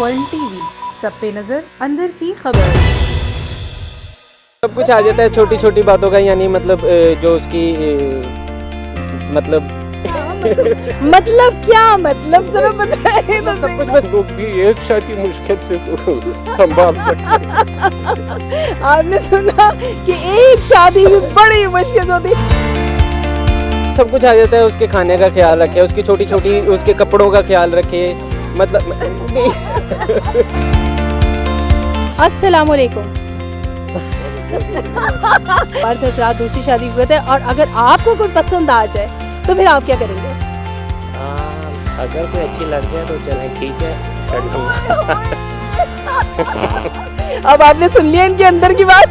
World TV, सब पे नजर, अंदर की खबर। सब कुछ आ जाता है छोटी छोटी बातों का, यानी मतलब जो उसकी मतलब मतलब क्या मतलब जरा बताइए तो सब कुछ बस लोग भी एक शादी मुश्किल से संभाल सकते हैं। आपने सुना कि एक शादी भी बड़ी मुश्किल होती। सब कुछ आ जाता है। उसके खाने का ख्याल रखे, उसकी छोटी छोटी उसके कपड़ों का ख्याल रखे, मतलब अस्सलाम वालेकुम। मर्द हज़रात दूसरी शादी हुए थे, और अगर आपको कोई पसंद आ जाए तो फिर आप क्या करेंगे? अगर कोई अच्छी लग जाए तो चलें, ठीक है, कर दूंगा। अब आपने सुन लिया इनके अंदर की बात।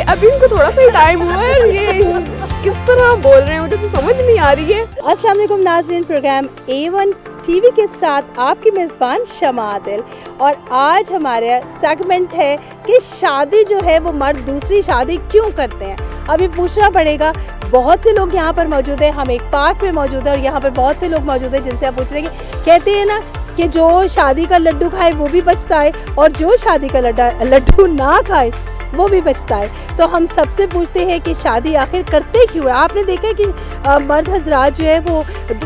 अभी इनको थोड़ा सा ही टाइम हुआ है, ये किस तरह बोल रहे हैं मुझे तो समझ नहीं आ रही है। अस्सलाम वालेकुम नाज़रीन, प्रोग्राम A1 टीवी के साथ आपकी मेज़बान शमा आदिल, और आज हमारा सेगमेंट है कि शादी जो है वो मर्द दूसरी शादी क्यों करते हैं। अभी पूछना पड़ेगा। बहुत से लोग यहाँ पर मौजूद है, हम एक पार्क में मौजूद है और यहाँ पर बहुत से लोग मौजूद हैं जिनसे आप पूछ रहे हैं कि कहते हैं ना कि जो शादी का लड्डू खाए वो भी पछताए, और जो शादी का लड्डू ना खाए वो भी बचता है। तो हम सबसे पूछते हैं कि शादी आखिर करते क्यों है। आपने देखा है कि मर्द हजरात जो है वो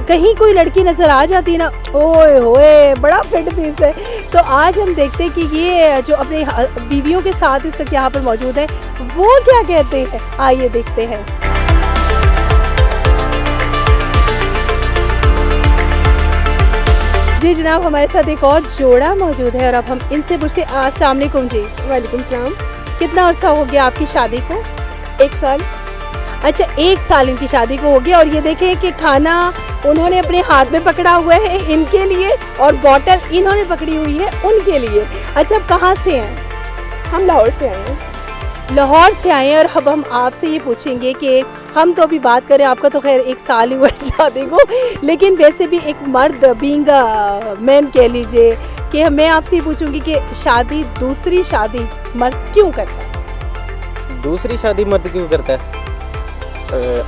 कहीं कोई लड़की नज़र आ जाती है ना, ओए होए बड़ा फिट पीस है। तो आज हम देखते हैं कि ये जो अपने बीवियों के साथ इस वक्त यहाँ पर मौजूद है वो क्या कहते हैं, आइए देखते हैं। जी जनाब, हमारे साथ एक और जोड़ा मौजूद है और अब हम इनसे पूछते हैं। अस्सलाम वालेकुम जी। वालेकुम सलाम। कितना अर्सा हो गया आपकी शादी को? 1 साल। अच्छा, 1 साल इनकी शादी को हो गया, और ये देखें कि खाना उन्होंने अपने हाथ में पकड़ा हुआ है इनके लिए, और बॉटल इन्होंने पकड़ी हुई है उनके लिए। अच्छा, अब कहाँ से हैं? हम लाहौर से आए हैं। लाहौर से आए हैं, और अब हम आपसे ये पूछेंगे कि हम तो अभी बात करें, आपका तो खैर 1 साल ही हुआ है शादी को, लेकिन वैसे भी एक मर्द बीइंग मैन कह लीजिए कि मैं आपसे ये पूछूंगी कि शादी दूसरी शादी मर्द क्यों करता है? दूसरी शादी मर्द क्यों करता है?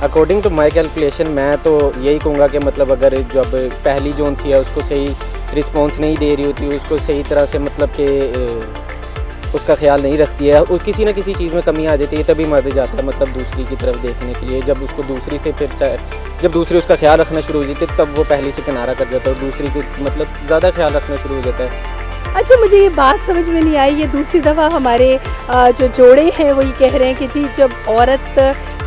अकॉर्डिंग टू माई कैलकुलेशन मैं तो यही कहूँगा कि मतलब अगर जब पहली जोन सी है उसको सही रिस्पॉन्स नहीं दे रही होती, उसको सही तरह से मतलब कि उसका ख्याल नहीं रखती है, किसी न किसी चीज़ में कमी आ जाती है, तभी मर्द जाता है मतलब दूसरी की तरफ देखने के लिए। जब उसको दूसरी से फिर जब दूसरी उसका ख्याल रखना शुरू हो जाती है तब वो पहली से किनारा कर जाता है और दूसरी की मतलब ज़्यादा ख्याल रखना शुरू हो जाता है। अच्छा, मुझे ये बात समझ में नहीं आई, ये दूसरी दफ़ा हमारे जो जोड़े हैं वो ये कह रहे हैं कि जी जब औरत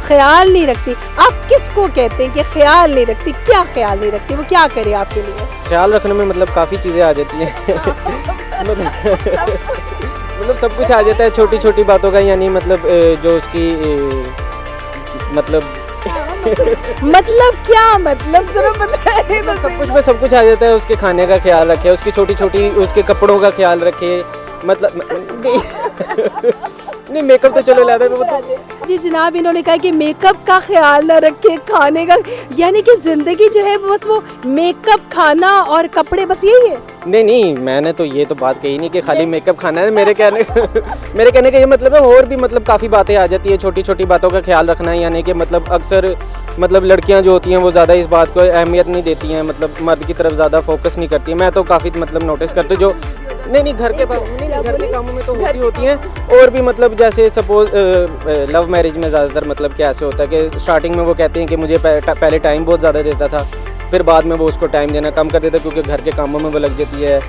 ख्याल नहीं रखती, आप किसको कहते हैं कि ख्याल नहीं रखती? क्या ख्याल नहीं रखती, वो क्या करे आपके लिए? ख्याल रखने में मतलब काफ़ी चीज़ें आ जाती हैं। मतलब सब कुछ आ जाता है छोटी छोटी बातों का, यानी मतलब जो उसकी मतलब मतलब क्या मतलब जरा बताइए तो। सब कुछ आ जाता है। उसके खाने का ख्याल रखे, उसकी छोटी छोटी उसके कपड़ों का ख्याल रखे, मतलब नहीं मेकअप तो चलो लाता है। जी जनाब, इन्होंने कहा कि मेकअप का ख्याल न रखे, खाने का, यानी कि जिंदगी जो है बस वो मेकअप, खाना और कपड़े, बस यही है। नहीं, मैंने तो ये तो बात कही नहीं कि खाली मेकअप खाना है। मेरे कहने का ये मतलब है और भी मतलब काफ़ी बातें आ जाती है, छोटी छोटी बातों का ख्याल रखना है। यानी कि मतलब अक्सर मतलब लड़कियां जो होती हैं वो ज़्यादा इस बात को अहमियत नहीं देती हैं, मतलब मर्द की तरफ ज़्यादा फोकस नहीं करती हैं। मैं तो काफ़ी मतलब नोटिस करते जो नहीं घर के कामों में तो होती हैं, और भी मतलब जैसे सपोज लव मैरिज में ज़्यादातर मतलब क्या ऐसे होता है कि स्टार्टिंग में वो कहते हैं कि मुझे पहले टाइम बहुत ज़्यादा देता था, फिर बाद में वो उसको टाइम देना कम कर देता क्योंकि घर के कामों में वो लग जाती है।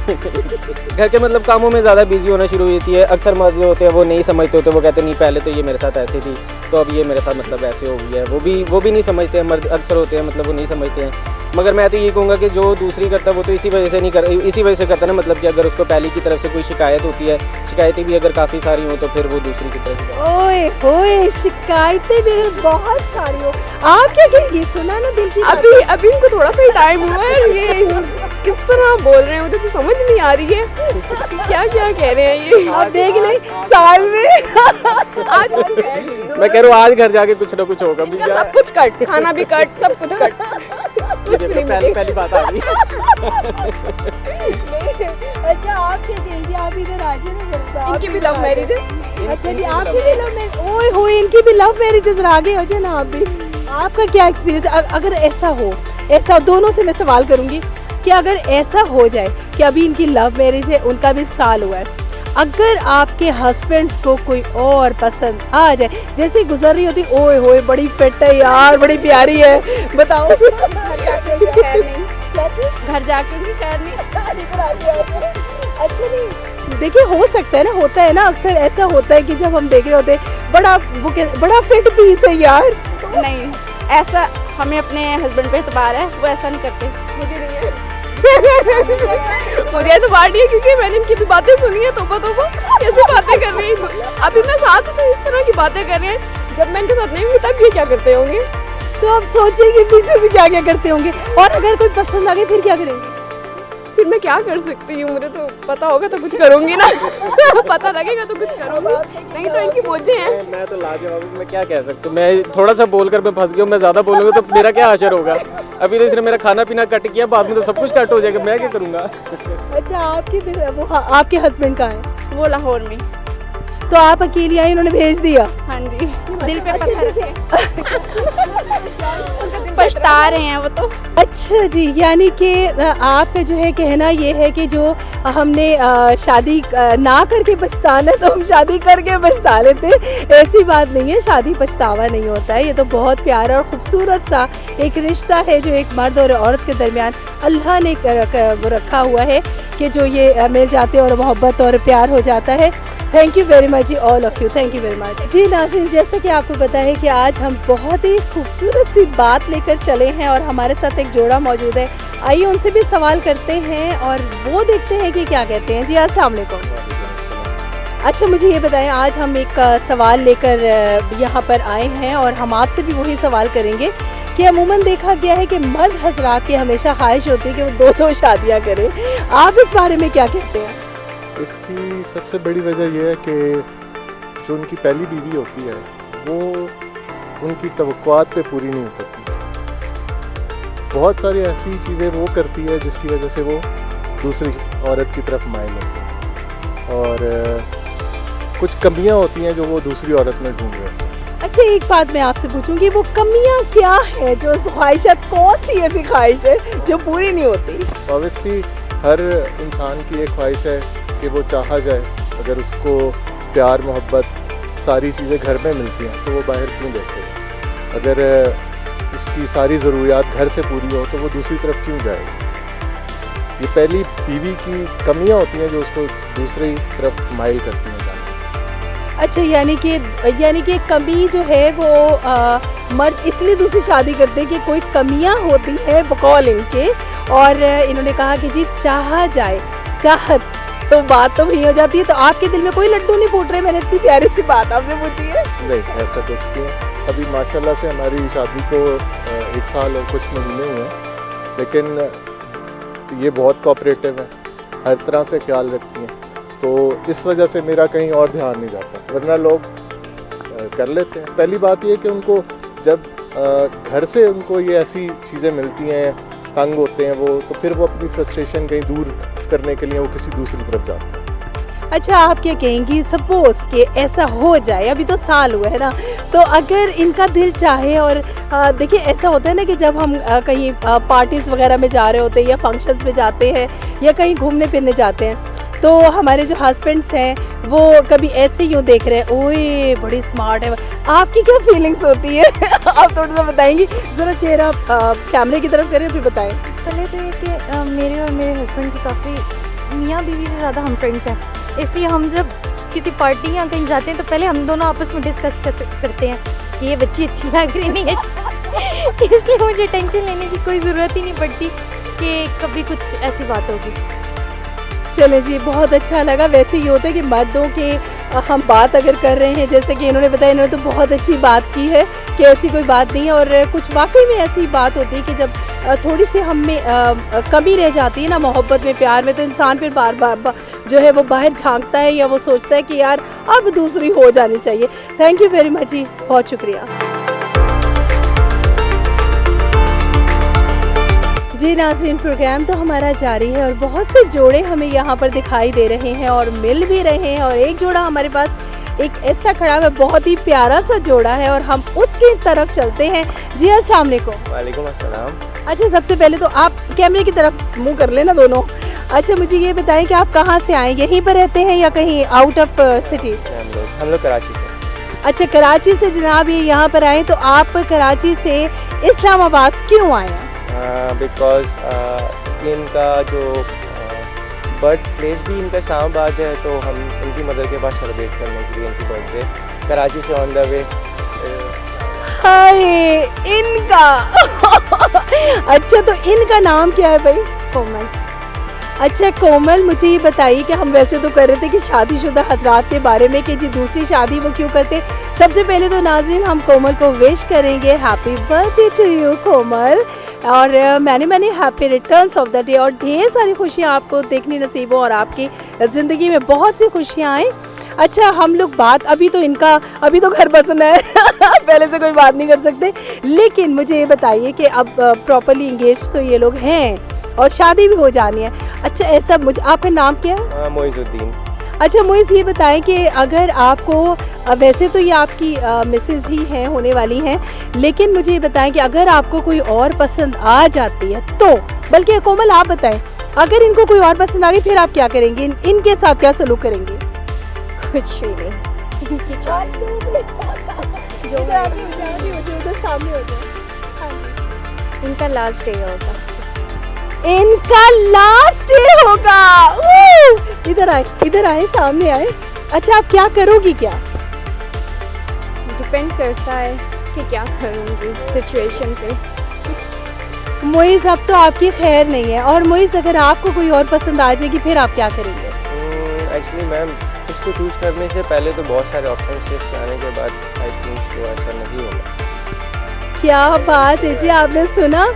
घर के मतलब कामों में ज़्यादा बिजी होना शुरू हो जाती है। अक्सर मर्द जो होते हैं वो नहीं समझते होते, वो कहते नहीं पहले तो ये मेरे साथ ऐसी थी तो अब ये मेरे साथ मतलब ऐसे हो गई है। वो भी नहीं समझते हैं, मर्द अक्सर होते हैं मतलब वो नहीं समझते हैं। मगर मैं तो ये कहूँगा कि जो दूसरी करता है वो तो इसी वजह से करता है ना, मतलब कि अगर उसको पहली की तरफ से कोई शिकायत होती है, शिकायतें भी अगर काफ़ी सारी हो तो फिर वो दूसरी की तरफ। ओए होए, शिकायतें भी अगर बहुत सारी हो, आप क्या कहेंगी? सुना ना दिल की। अभी इनको थोड़ा सा ही टाइम हुआ है, ये किस तरह बोल रहे हैं मुझे तो समझ नहीं आ रही है। क्या कह रहे हैं ये? आप देख लें साल में। आज मैं कह रहा हूँ आज घर जाके कुछ ना कुछ होगा। सब कुछ कट, खाना भी कट, सब कुछ कट, कुछ भी नहीं। पहली बात आ गई। अच्छा, आप क्या कहेंगे? आप इधर आ जाइए ना। इनकी भी लव मैरिज है। अच्छा जी, आपकी भी लव मैरिज? ओए होए, इनकी भी लव मैरिज, इधर आगे हो जाए ना आप भी। आपका क्या एक्सपीरियंस अगर ऐसा हो ऐसा दोनों से मैं सवाल करूँगी कि अगर ऐसा हो जाए कि अभी इनकी लव मैरिज है, उनका भी साल हुआ है, अगर आपके हस्बैंड्स को कोई और पसंद आ जाए, जैसे गुजर रही होती, ओए होए बड़ी फिट है यार, बड़ी प्यारी है, बताओ घर जाके भी खैर नहीं। अच्छा नहीं, देखिए हो सकता है ना, होता है ना, अक्सर ऐसा होता है कि जब हम देख रहे होते हैं बड़ा फिट पीस है यार। नहीं, ऐसा हमें अपने हस्बैंड पे एतबार है, वो ऐसा नहीं करते। मुझे नहीं है मुझे एतबार नहीं है, क्योंकि मैंने इनकी भी बातें सुनी है। तोबा कैसी बातें कर रही है, अभी मैं साथ में इस तरह की बातें कर रही है, जब मैं इनके साथ नहीं हुई तब ये क्या करते होंगे। तो आप सोचिए कि पीछे से क्या क्या करते होंगे, और अगर कोई पसंद आ गई फिर क्या करेंगे? फिर मैं क्या कर सकती हूँ, मुझे तो पता होगा तो कुछ करूँगी ना पता लगेगा तो कुछ करूँगी, नहीं तो इनकी बोझे हैं। मैं तो लाजवाब हूँ, मैं क्या कह सकती हूँ। मैं थोड़ा सा बोलकर मैं फंस गया हूँ, मैं ज़्यादा बोलूँगा तो मेरा क्या असर होगा। अभी तो इसने मेरा खाना पीना कट किया, बाद में तो सब कुछ कट हो जाएगा, मैं क्या करूँगा। अच्छा, आपके हस्बैंड कहाँ हैं? वो लाहौर में। तो आप अकेली आई, उन्होंने भेज दिया? हाँ जी, दिल पे पत्थर रखे पछता रहे हैं वो तो। अच्छा जी, यानी कि आपका जो है कहना ये है कि जो हमने शादी ना करके पछताना, तो हम शादी करके पछता लेते। ऐसी बात नहीं है, शादी पछतावा नहीं होता है। ये तो बहुत प्यारा और ख़ूबसूरत सा एक रिश्ता है जो एक मर्द और औरत के दरमियान अल्लाह ने रखा हुआ है, कि जो ये मिल जाते और मोहब्बत और प्यार हो जाता है। थैंक यू वेरी मच जी, all of you, thank you very much जी। नाज़रीन, जैसे कि आपको पता है कि आज हम बहुत ही खूबसूरत सी बात लेकर चले हैं और हमारे साथ एक जोड़ा मौजूद है। आइए उनसे भी सवाल करते हैं और वो देखते हैं कि क्या कहते हैं। जी अस्सलाम वालेकुम। अच्छा, मुझे ये बताएं, आज हम एक सवाल लेकर यहाँ पर आए हैं और हम आपसे भी वही सवाल करेंगे कि अमूमन देखा गया है कि मर्द हजरात की हमेशा ख्वाहिश होती है कि वो दो शादियाँ करें। आप इस बारे में क्या कहते हैं? इसकी सबसे बड़ी वजह यह है कि जो उनकी पहली बीवी होती है वो उनकी तवक्कुआत पे पूरी नहीं उतरती। बहुत सारी ऐसी चीज़ें वो करती है जिसकी वजह से वो दूसरी औरत की तरफ माइल होती है, और कुछ कमियां होती हैं जो वो दूसरी औरत में ढूंढ रहे हैं। अच्छा, एक बात मैं आपसे पूछूंगी, वो कमियां क्या है, जो ख्वाहिशात, कौन सी ऐसी ख्वाहिश है जो पूरी नहीं होती? ऑब्वियसली हर इंसान की एक ख्वाहिश है कि वो चाहा जाए। अगर उसको प्यार मोहब्बत सारी चीज़ें घर में मिलती हैं तो वो बाहर क्यों देखे? अगर उसकी सारी ज़रूरियात घर से पूरी हो तो वो दूसरी तरफ क्यों जाएगा? ये पहली बीवी की कमियां होती हैं जो उसको दूसरी तरफ माइल करती हैं। अच्छा, यानी कि कमी जो है वो मर्द इसलिए दूसरी शादी करते हैं कि कोई कमियां होती हैं बकौल इनके, और इन्होंने कहा कि जी चाहा जाए, चाहत तो बात तो वही हो जाती है। तो आपके दिल में कोई लड्डू नहीं फूट रहे? मैंने इतनी प्यारी सी बात आपसे पूछी है। नहीं, ऐसा कुछ नहीं। अभी माशाल्लाह से हमारी शादी को 1 साल और कुछ महीने हुए हैं, लेकिन ये बहुत कोऑपरेटिव है, हर तरह से ख्याल रखती हैं, तो इस वजह से मेरा कहीं और ध्यान नहीं जाता, वरना लोग कर लेते हैं। पहली बात ये कि उनको जब घर से उनको ये ऐसी चीज़ें मिलती हैं, तंग होते हैं वो, तो फिर वो अपनी फ्रस्ट्रेशन कहीं दूर करने के लिए वो किसी दूसरी तरफ जाते हैं। अच्छा, आप क्या कहेंगी, सपोज कि ऐसा हो जाए, अभी तो साल हुआ है ना, तो अगर इनका दिल चाहे, और देखिए ऐसा होता है ना कि जब हम कहीं पार्टीज़ वगैरह में जा रहे होते हैं या फंक्शंस में जाते हैं या कहीं घूमने फिरने जाते हैं, तो हमारे जो हस्बैंड्स हैं वो कभी ऐसे यूँ देख रहे हैं, ओए बड़ी स्मार्ट है, आपकी क्या फीलिंग्स होती है? आप थोड़ा सा बताएंगी, ज़रा चेहरा कैमरे की तरफ करें, फिर बताएं। पहले तो ये कि मेरे और मेरे हस्बैंड की काफ़ी मियाँ बीवी से ज़्यादा हम फ्रेंड्स हैं, इसलिए हम जब किसी पार्टी या कहीं जाते हैं तो पहले हम दोनों आपस में डिस्कस करते हैं कि ये बच्ची अच्छी लग रही नहीं अच्छी इसलिए मुझे टेंशन लेने की कोई ज़रूरत ही नहीं पड़ती कि कभी कुछ ऐसी बात होगी। चले जी, बहुत अच्छा लगा। वैसे ये होता है कि मर्दों के हम बात अगर कर रहे हैं, जैसे कि इन्होंने बताया, इन्होंने तो बहुत अच्छी बात की है कि ऐसी कोई बात नहीं है, और कुछ वाकई में ऐसी बात होती है कि जब थोड़ी सी हम में कमी रह जाती है ना मोहब्बत में, प्यार में, तो इंसान फिर बार बार जो है वो बाहर झांकता है या वो सोचता है कि यार अब दूसरी हो जानी चाहिए। थैंक यू वेरी मच जी, बहुत शुक्रिया जी। नाज़रीन, प्रोग्राम तो हमारा जारी है और बहुत से जोड़े हमें यहाँ पर दिखाई दे रहे हैं और मिल भी रहे हैं, और एक जोड़ा हमारे पास एक ऐसा खड़ा है, बहुत ही प्यारा सा जोड़ा है और हम उसकी तरफ चलते हैं। जी अस्सलाम वालेकुम। वालेकुम अस्सलाम। अच्छा, सबसे पहले तो आप कैमरे की तरफ मुंह कर लेना दोनों। अच्छा, मुझे ये बताएं कि आप कहाँ से आए, यहीं पर रहते हैं या कहीं आउट ऑफ सिटी? हम लोग कराची से। अच्छा, कराची से जनाब ये यहाँ पर आए, तो आप कराची से इस्लामाबाद क्यों आए हैं? बिकॉज इनका जो बर्थ प्लेस भी इनका इस्लामाबाद है, तो हम इनकी मदर के पास सेलिब्रेट करने के लिए इनकी बर्थडे कराची से ऑन द वे। हाय इनका अच्छा, तो इनका नाम क्या है भाई? कोमल। अच्छा कोमल, मुझे ये बताइए कि हम वैसे तो कर रहे थे कि शादीशुदा हजरात के बारे में कि जी दूसरी शादी वो क्यों करते। सबसे पहले तो नाज़रीन हम कोमल को विश करेंगे हैप्पी बर्थडे टू यू कोमल, और मैंने happy returns of the day, और ढेर सारी खुशियाँ आपको देखनी नसीब हो और आपकी ज़िंदगी में बहुत सी खुशियाँ आएँ। अच्छा, हम लोग बात अभी तो घर पसंद है पहले से कोई बात नहीं कर सकते, लेकिन मुझे ये बताइए कि अब प्रॉपरली इंगेज तो ये लोग हैं और शादी भी हो जानी है। अच्छा, ऐसा मुझे, आपका नाम क्या है? मोइजुद्दीन। अच्छा मोइज़, ये बताएं कि अगर आपको वैसे तो ये आपकी मिसेज़ ही हैं, होने वाली हैं, लेकिन मुझे ये बताएं कि अगर आपको कोई और पसंद आ जाती है तो, बल्कि कोमल आप बताएं, अगर इनको कोई और पसंद आ गई फिर आप क्या करेंगे? इनके साथ क्या सलूक करेंगे? कुछ भी नहीं। इनका लास्ट डे होगा। इनका लास्ट डे होगा। इधर आए सामने आए। अच्छा, आप क्या करोगी? क्या डिपेंड करता है कि क्या करूँगी सिचुएशन पे। मोइज़, अब तो आपकी खैर नहीं है, और मोइज़ अगर आपको कोई और पसंद आ जाएगी फिर आप क्या करेंगे? एक्चुअली मैम, इसको चूज़ करने से पहले तो बहुत सारे ऑप्शन टेस्ट आने के बाद आई थिंक तो ऐसा नहीं होगा। क्या बात है जी, आपने सुना,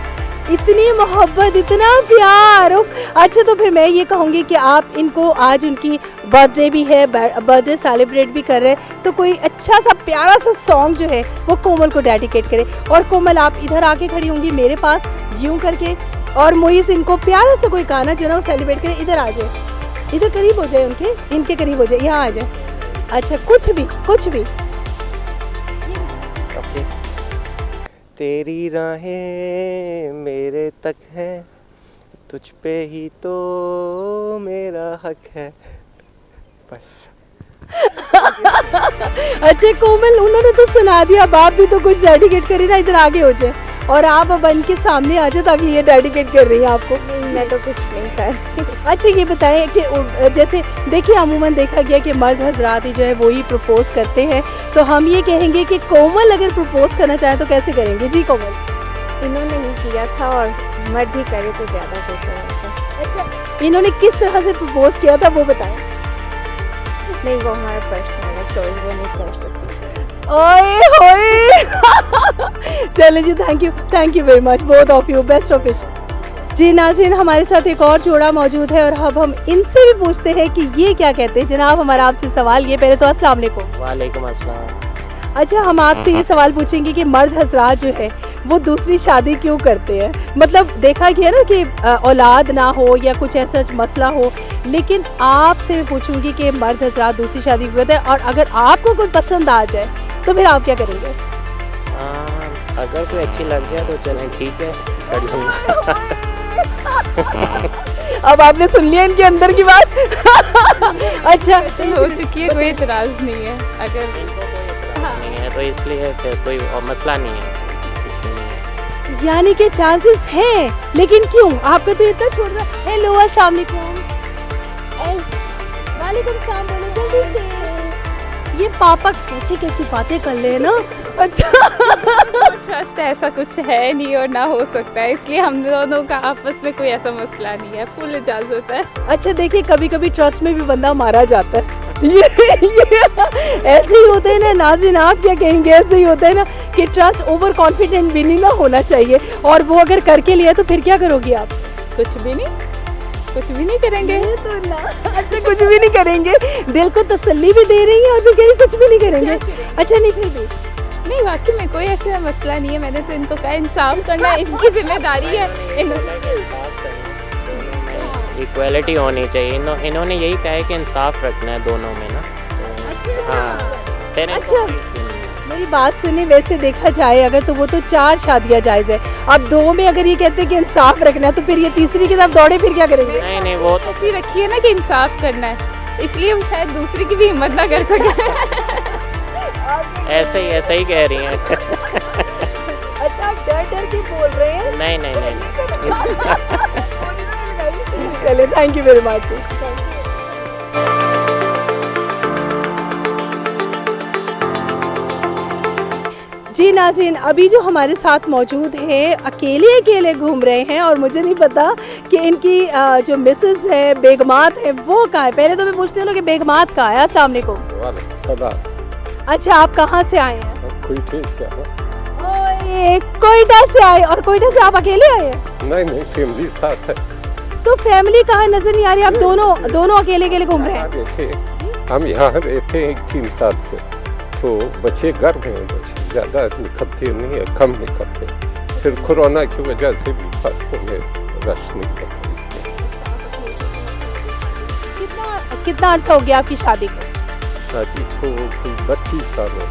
इतनी मोहब्बत, इतना प्यार। अच्छा, तो फिर मैं ये कहूँगी कि आप इनको, आज उनकी बर्थडे भी है, बर्थडे सेलिब्रेट भी कर रहे हैं, तो कोई अच्छा सा प्यारा सा सॉन्ग जो है वो कोमल को डेडिकेट करें। और कोमल आप इधर आके खड़ी होंगी मेरे पास यूं करके, और मोइज़ इनको प्यारा सा कोई गाना जो ना वो सेलिब्रेट करें। इधर आ जाए, इधर करीब हो जाए, इनके करीब हो जाए, यहाँ आ जाए। अच्छा, कुछ भी ओके। तेरी राहें मेरे तक है, तुझ पे ही तो मेरा हक है, बस। अच्छा कोमल, उन्होंने तो सुना दिया, अब आप भी तो कुछ डेडिकेट करिए ना, इधर आगे हो जाए और आप अब इनके सामने आ जाए ताकि ये डेडिकेट कर रही है आपको। मैं तो कुछ नहीं कर। अच्छा, ये बताएं कि जैसे देखिए अमूमन देखा गया कि मर्द हजरात ही जो है वो ही प्रपोज करते हैं, तो हम ये कहेंगे कि कोमल अगर प्रपोज करना चाहे तो कैसे करेंगे? जी कोमल। इन्होंने नहीं किया था और मर्द ही करे तो ज़्यादा बेहतर होता। अच्छा, इन्होंने किस तरह से प्रपोज किया था वो बताएं। नहीं, वो हमारा पर्सनल है, सॉरी वो नहीं कर सकते। ओए होए चलो जी, thank you very much both of you, best of wish. जी नाज़रीन, हमारे साथ एक और जोड़ा मौजूद है और अब हम इनसे भी पूछते हैं कि ये क्या कहते हैं। जनाब, हमारा आपसे सवाल ये, पहले तो अस्सलाम वालेकुम। वालेकुम अस्सलाम। अच्छा, हम आपसे ये सवाल पूछेंगे कि मर्द हजरात जो है वो दूसरी शादी क्यों करते हैं? मतलब देखा गया ना कि औलाद ना हो या कुछ ऐसा मसला हो, लेकिन आपसे मैं पूछूंगी कि मर्द हजरात दूसरी शादी क्यों करते हैं, और अगर आपको कोई पसंद आ जाए तो फिर आप क्या करेंगे? अगर कोई अच्छी लग जाए तो चलें, ठीक है, कर लूँगा। अब आपने सुन लिया इनके अंदर की बात। अच्छा, हो चुकी है, कोई इतराज़ नहीं है। अगर नहीं है तो इसलिए फिर कोई और मसला नहीं है। यानी कि चांसेस हैं, लेकिन क्यों? आपका तो इतना छोड़ रहा। हेलो, अस्सलाम वालेकुम। वालेकुम सलाम, बोलो जल्दी से। ये पापा कैसी बातें कर ले ना। अच्छा ट्रस्ट ऐसा कुछ है नहीं और ना हो सकता है, इसलिए हम दोनों का आपस में कोई ऐसा मसला नहीं है, फुल इजाज़त है। अच्छा, देखिए कभी कभी ट्रस्ट में भी बंदा मारा जाता है। ये ऐसे ही होते हैं ना नाज़रीन, आप क्या कहेंगे? ऐसे ही होता है ना कि ट्रस्ट ओवर कॉन्फिडेंट भी नहीं ना होना चाहिए, और वो अगर करके लिया तो फिर क्या करोगी आप? कुछ भी नहीं करेंगे तो ना। अच्छा, कुछ भी नहीं करेंगे, दिल को तसल्ली भी दे रही है और फिर कहीं कुछ भी नहीं करेंगे। अच्छा, नहीं फिर भी नहीं, वाकई में कोई ऐसा मसला नहीं है। मैंने तो इनको कहा इंसाफ करना इनकी जिम्मेदारी है। इक्वालिटी होनी चाहिए। इन्होंने यही कहा है कि इंसाफ रखना है दोनों में ना, तो हाँ पेरेंट्स अच्छा मेरी बात सुनिए, वैसे देखा जाए अगर तो वो तो 4 शादियां जायज़ है, अब 2 में अगर ये कहते हैं कि इंसाफ रखना है तो फिर ये तीसरी की तरफ दौड़े फिर क्या करेंगे? नहीं वो तो ऐसी रखी है ना कि इंसाफ करना है, इसलिए वो शायद दूसरी की भी हिम्मत ना कर सके। ऐसे ही कह रही हैं। अच्छा आप डर डर के बोल रहे हैं? नहीं चलिए थैंक यू वेरी मच। जी नाज़रीन, अभी जो हमारे साथ मौजूद हैं अकेले अकेले घूम रहे हैं और मुझे नहीं पता कि इनकी जो मिसेस है बेगमात है वो कहाँ है। पहले तो मैं पूछती हूँ कि बेगमात कहाँ है। अस्सलाम वालेकुम। अच्छा आप कहाँ से आए हैं? ओए, कोयटा से आए, और कोयटा से आप अकेले आए हैं? नहीं फैमिली साथ है। तो फैमिली कहाँ नजर नहीं आ रही? आप दोनों अकेले अकेले घूम रहे हैं? हम यहाँ रहते हैं 3 साल से, तो बच्चे घर में हैं, बच्चे ज़्यादा निकलते नहीं है, कम निकलते। फिर कोरोना की वजह से भी में रश नहीं होता इसलिए। कितना अर्सा हो गया आपकी शादी को? शादी को कोई 32 साल हो।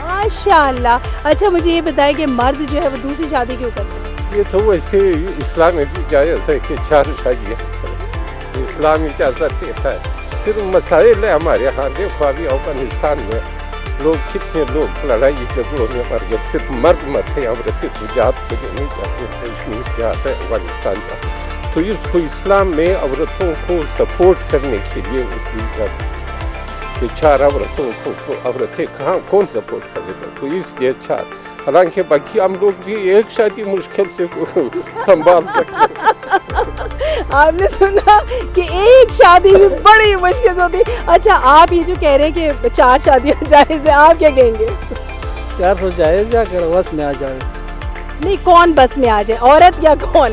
माशाल्लाह। अच्छा मुझे ये बताएं कि मर्द जो है वो दूसरी शादी क्यों करते हैं? ये तो वैसे इस्लाम में भी जायज़ है कि 4 शादियाँ करें, इस्लाम इजाज़त देता है। फिर मसाइल है हमारे यहाँ, देखो अभी अफगानिस्तान में लोग कितने लोग लड़ाई झगड़ों में मर गए, सिर्फ मर्द मरते, औरतें तो जात के लिए नहीं जाते, कश्मीर जाता है अफगानिस्तान का। तो इसको इस्लाम में औरतों को सपोर्ट करने के लिए उनकी इजाज़त है कि 4 औरतों को औरतें कहाँ कौन सपोर्ट करेगा, तो इसलिए 4। हालांकि बाकी हम लोग भी एक शादी मुश्किल से संभाल सकते हैं। आपने सुना कि एक शादी भी बड़ी मुश्किल से होती। अच्छा आप ये जो कह रहे हैं कि 4 शादियां जायज़ है, आप क्या कहेंगे? 4 तो जायज़ है, अगर बस में आ जाए। नहीं कौन बस में आ जाए, औरत या कौन?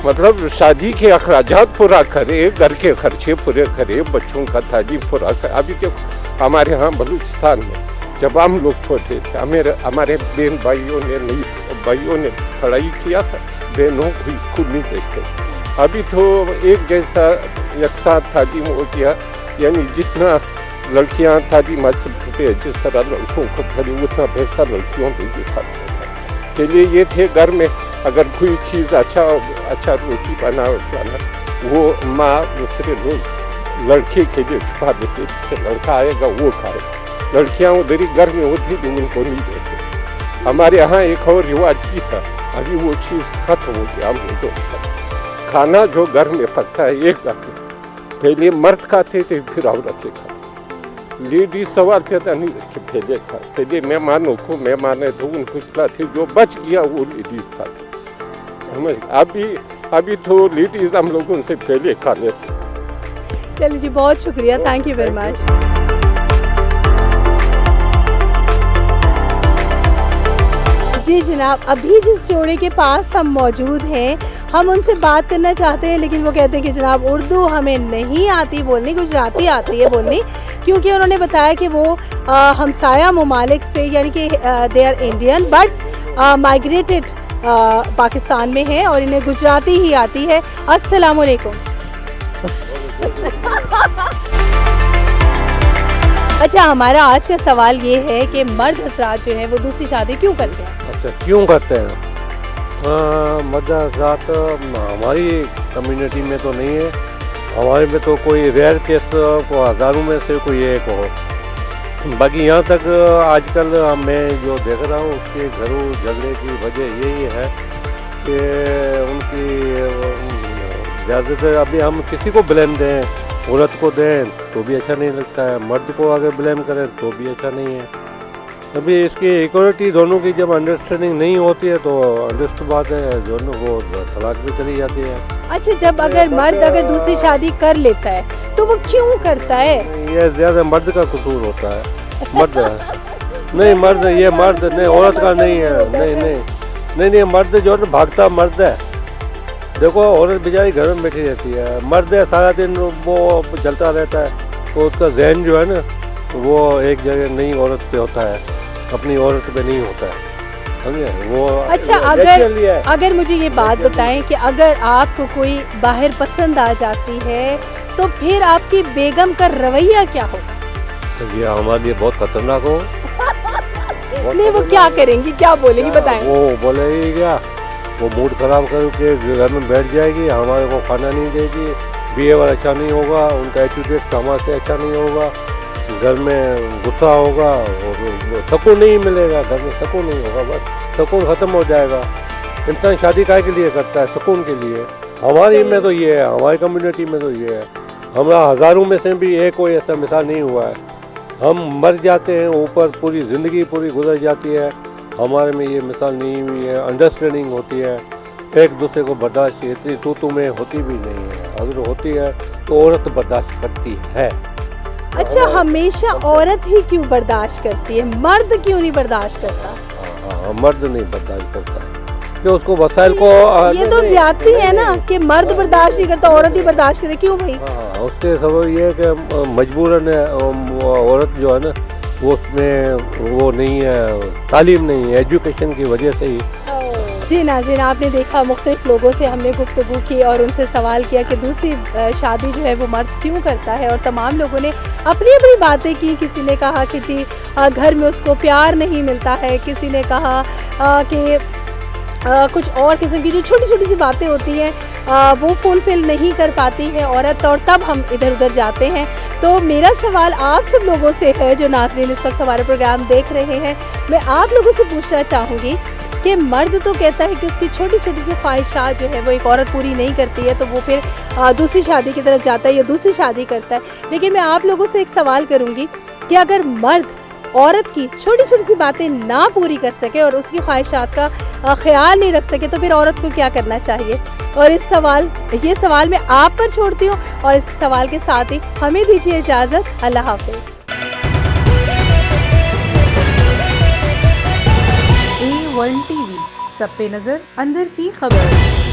मतलब शादी के अखराजात पूरा करे, घर के खर्चे पूरे करे, बच्चों का तालीम पूरा करे। अभी देखो हमारे यहाँ बलूचिस्तान में जब हम लोग छोटे थे, हमारे बहन भाइयों ने पढ़ाई किया था, बहनों को स्कूल नहीं भेजते। अभी तो एक जैसा यकसा तालीम हो गया, यानी जितना लड़कियां तालीम हासिल करते हैं जिस तरह लड़कों को पढ़े उतना पैसा लड़कियों पे भी खर्च होता है। चलिए ये थे घर में अगर कोई चीज़ अच्छा रोटी बनाना, वो माँ दूसरे लोग लड़के के लिए छुपा देते थे, लड़का आएगा वो खाएगा। लड़कियां उधर ही घर में होती थी, उनको नहीं देते। हमारे यहाँ एक और रिवाज भी था, अभी वो चीज़ खत्म हो गया। हम लोग खाना जो घर में पकता है एक खाते, पहले मर्द खाते थे फिर औरतें खाते। लेडीज सवाल पैदा नहीं कि पहले मेहमानों को मेहमान तो उनको खिलाते, जो बच गया वो लेडीज खाते। समझ अभी तो लेडीज हम लोगों से पहले खा लेते। चलिए जी बहुत शुक्रिया, थैंक यू वेरी मच। जी जनाब, अभी जिस जोड़े के पास हम मौजूद हैं हम उनसे बात करना चाहते हैं, लेकिन वो कहते हैं कि जनाब उर्दू हमें नहीं आती बोलनी, गुजराती आती है बोलनी, क्योंकि उन्होंने बताया कि वो हमसाया ममालिक से यानी कि they are Indian but migrated Pakistan में है और इन्हें गुजराती ही आती है। अस्सलाम वालेकुम। अच्छा हमारा आज का सवाल ये है कि मर्द हजरात जो है वो दूसरी शादी क्यों करते हैं? अच्छा क्यों करते हैं? मर्द हजरात हमारी कम्युनिटी में तो नहीं है, हमारे में तो कोई रेयर केस को हज़ारों में से कोई एक हो। बाकी यहाँ तक आजकल मैं जो देख रहा हूँ उसके घरों झगड़े की वजह यही है कि उनकी ज़्यादातर अभी हम किसी को ब्लेम दें, औरत को दें तो भी अच्छा नहीं लगता है, मर्द को अगर ब्लेम करें तो भी अच्छा नहीं है। अभी इसकी इक्वलिटी दोनों की जब अंडरस्टैंडिंग नहीं होती है तो अंडरस्ट बात है, दोनों को तलाक भी चली जाती है। अच्छा जब अगर मर्द अगर दूसरी शादी कर लेता है तो वो क्यों करता है? ये ज़्यादा मर्द का कसूर होता है। मर्द नहीं मर्द ये मर्द नहीं, औरत का नहीं है। नहीं मर्द जो है भागता मर्द है। देखो औरत बेचारी घर में बैठी रहती है, मर्द है सारा दिन वो चलता रहता है, तो उसका जहन जो है ना वो एक जगह नई औरत पे होता है, अपनी औरत पे नहीं होता है, समझे वो। अच्छा अगर मुझे ये बात बताएं कि अगर आपको कोई बाहर पसंद आ जाती है तो फिर आपकी बेगम का रवैया क्या होगा? तो ये हमारे लिए बहुत खतरनाक हो। नहीं, वो क्या करेंगी, क्या बोलेंगी, बताएं। वो बोलेगी क्या, वो मूड खराब करके घर में बैठ जाएगी, हमारे को खाना नहीं देगी, बिहेवियर अच्छा नहीं होगा, उनका एटीट्यूड हमारे से अच्छा नहीं होगा, घर में गुस्सा होगा और सुकून नहीं मिलेगा, घर में सुकून नहीं होगा, बस सुकून ख़त्म हो जाएगा। इंसान शादी काहे के लिए करता है? सुकून के लिए। हमारी में तो ये है, हमारी कम्युनिटी में तो ये है, हमारा हज़ारों में से भी एक कोई ऐसा मिसाल नहीं हुआ है। हम मर जाते हैं, ऊपर पूरी ज़िंदगी पूरी गुजर जाती है, हमारे में ये मिसाल नहीं हुई है। अंडरस्टैंडिंग होती है, एक दूसरे को बर्दाश्त इतनी तू में होती भी नहीं है, अगर होती है तो औरत बर्दाश्त करती है। अच्छा, हमेशा औरत ही क्यों बर्दाश्त करती है, मर्द क्यों नहीं बर्दाश्त करता? हाँ, मर्द नहीं बर्दाश्त करता कि उसको वसाइल को ये तो ज्यादती है ना कि मर्द बर्दाश्त नहीं करता, औरत ही बर्दाश्त करे, क्यों भाई? हाँ, उसके सबब ये है कि मजबूरन है, औरत जो है ना वो उसमें वो नहीं है, तालीम नहीं है, एजुकेशन की वजह से ही। जी नाज़रीन, आपने देखा मुख्तलिफ लोगों से हमने गुफ्तगू की और उनसे सवाल किया कि दूसरी शादी जो है वो मर्द क्यों करता है, और तमाम लोगों ने अपनी अपनी बातें की। किसी ने कहा कि जी घर में उसको प्यार नहीं मिलता है, किसी ने कहा कि कुछ और किस्म की जो छोटी छोटी सी बातें होती हैं वो फुलफिल नहीं कर पाती है औरत, और तब हम इधर उधर जाते हैं। तो मेरा सवाल आप सब लोगों से है जो नाज़रीन इस वक्त हमारे प्रोग्राम देख रहे हैं, मैं आप लोगों से पूछना चाहूँगी कि मर्द तो कहता है कि उसकी छोटी छोटी सी ख्वाहिशात जो है वो एक औरत पूरी नहीं करती है, तो वो फिर दूसरी शादी की तरफ जाता है या दूसरी शादी करता है। लेकिन मैं आप लोगों से एक सवाल करूँगी कि अगर मर्द औरत की छोटी छोटी सी बातें ना पूरी कर सके और उसकी ख्वाहिशात का ख्याल नहीं रख सके, तो फिर औरत को क्या करना चाहिए? और ये सवाल मैं आप पर छोड़ती हूँ, और इस सवाल के साथ ही हमें दीजिए इजाज़त। अल्लाह हाफ़िज़। A1 TV, सब पे नजर, अंदर की खबर।